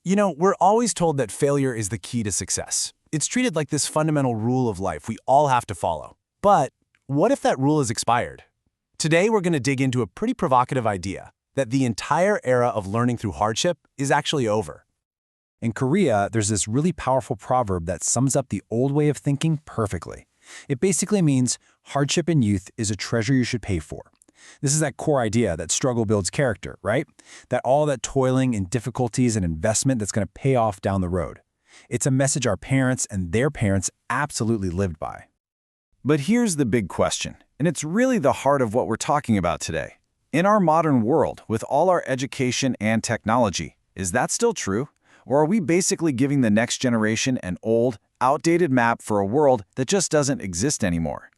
You know, we're always told that failure is the key to success. It's treated like this fundamental rule of life we all have to follow. But what if that rule is expired? Today, we're going to dig into a pretty provocative idea that the entire era of learning through hardship is actually over. In Korea, there's this really powerful proverb that sums up the old way of thinking perfectly. It basically means hardship in youth is a treasure you should pay for. This is that core idea that struggle builds character, right? That all that toiling and difficulties and investment that's going to pay off down the road. It's a message our parents and their parents absolutely lived by. But here's the big question, and it's really the heart of what we're talking about today. In our modern world, with all our education and technology, is that still true? Or are we basically giving the next generation an old, outdated map for a world that just doesn't exist anymore?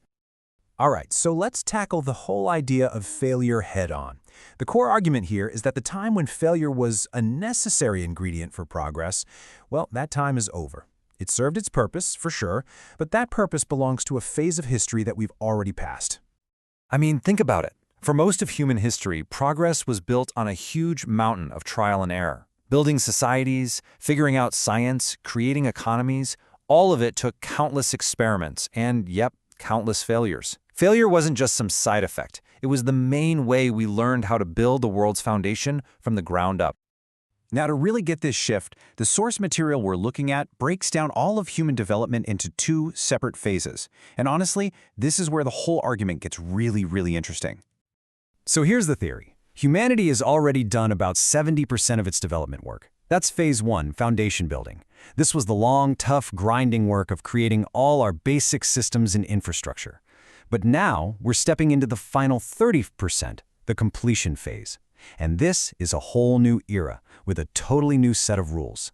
All right, so let's tackle the whole idea of failure head-on. The core argument here is that the time when failure was a necessary ingredient for progress, well, that time is over. It served its purpose, for sure, but that purpose belongs to a phase of history that we've already passed. I mean, think about it. For most of human history, progress was built on a huge mountain of trial and error. Building societies, figuring out science, creating economies, all of it took countless experiments and, yep, countless failures. Failure wasn't just some side effect. It was the main way we learned how to build the world's foundation from the ground up. Now, to really get this shift, the source material we're looking at breaks down all of human development into two separate phases. And honestly, this is where the whole argument gets really interesting. So here's the theory. Humanity has already done about 70% of its development work. That's phase one, foundation building. This was the long, tough, grinding work of creating all our basic systems and infrastructure. But now we're stepping into the final 30%, the completion phase. And this is a whole new era with a totally new set of rules.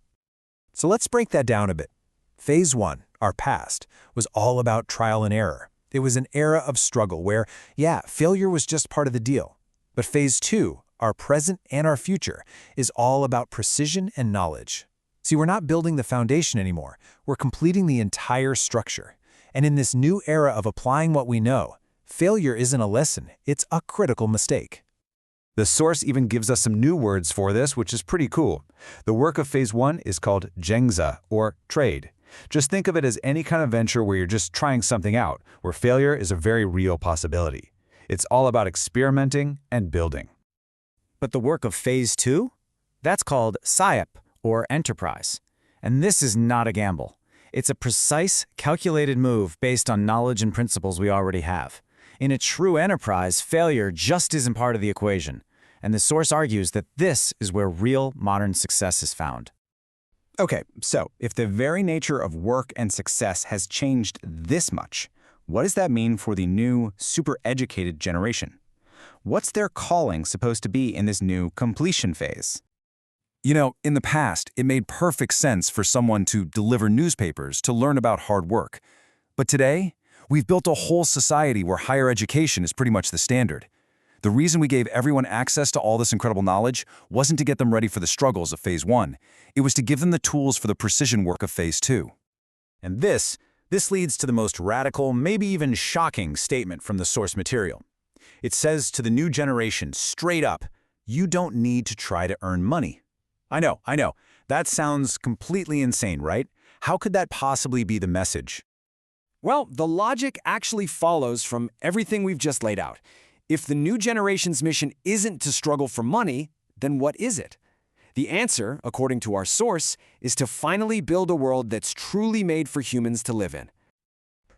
So let's break that down a bit. Phase one, our past, was all about trial and error. It was an era of struggle where, yeah, failure was just part of the deal. But phase two, our present and our future, is all about precision and knowledge. See, we're not building the foundation anymore. We're completing the entire structure. And in this new era of applying what we know, failure isn't a lesson, it's a critical mistake. The source even gives us some new words for this, which is pretty cool. The work of phase one is called jengza, or trade. Just think of it as any kind of venture where you're just trying something out, where failure is a very real possibility. It's all about experimenting and building. But the work of phase two? That's called SIOP, or enterprise. And this is not a gamble. It's a precise, calculated move based on knowledge and principles we already have. In a true enterprise, failure just isn't part of the equation. And the source argues that this is where real modern success is found. Okay, so if the very nature of work and success has changed this much, what does that mean for the new, super-educated generation? What's their calling supposed to be in this new completion phase? You know, in the past, it made perfect sense for someone to deliver newspapers to learn about hard work. But today, we've built a whole society where higher education is pretty much the standard. The reason we gave everyone access to all this incredible knowledge wasn't to get them ready for the struggles of phase one. It was to give them the tools for the precision work of phase two. And this leads to the most radical, maybe even shocking statement from the source material. It says to the new generation straight up, you don't need to try to earn money. I know. That sounds completely insane, right? How could that possibly be the message? Well, the logic actually follows from everything we've just laid out. If the new generation's mission isn't to struggle for money, then what is it? The answer, according to our source, is to finally build a world that's truly made for humans to live in.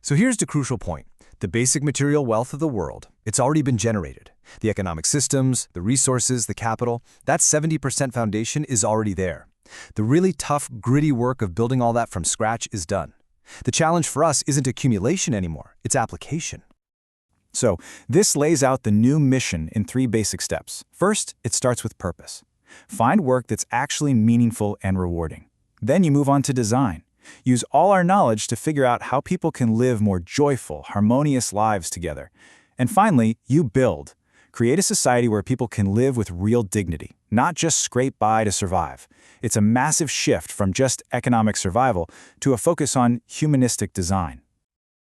So here's the crucial point. The basic material wealth of the world, it's already been generated. The economic systems, the resources, the capital, that 70% foundation is already there. The really tough, gritty work of building all that from scratch is done. The challenge for us isn't accumulation anymore, it's application. So this lays out the new mission in 3 basic steps. First, it starts with purpose. Find work that's actually meaningful and rewarding. Then you move on to design. Use all our knowledge to figure out how people can live more joyful, harmonious lives together. And finally, you build. Create a society where people can live with real dignity, not just scrape by to survive. It's a massive shift from just economic survival to a focus on humanistic design.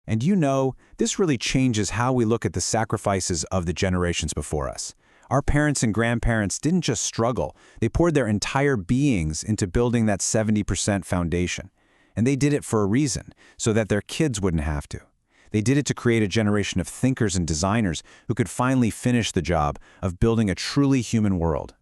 And you know, this really changes how we look at the sacrifices of the generations before us. Our parents and grandparents didn't just struggle, they poured their entire beings into building that 70% foundation. And they did it for a reason, so that their kids wouldn't have to. They did it to create a generation of thinkers and designers who could finally finish the job of building a truly human world.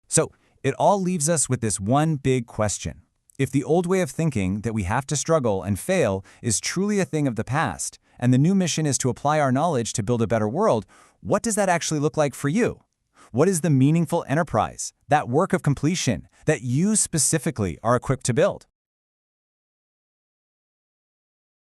So, it all leaves us with this one big question. If the old way of thinking that we have to struggle and fail is truly a thing of the past, and the new mission is to apply our knowledge to build a better world, what does that actually look like for you? What is the meaningful enterprise, that work of completion, that you specifically are equipped to build?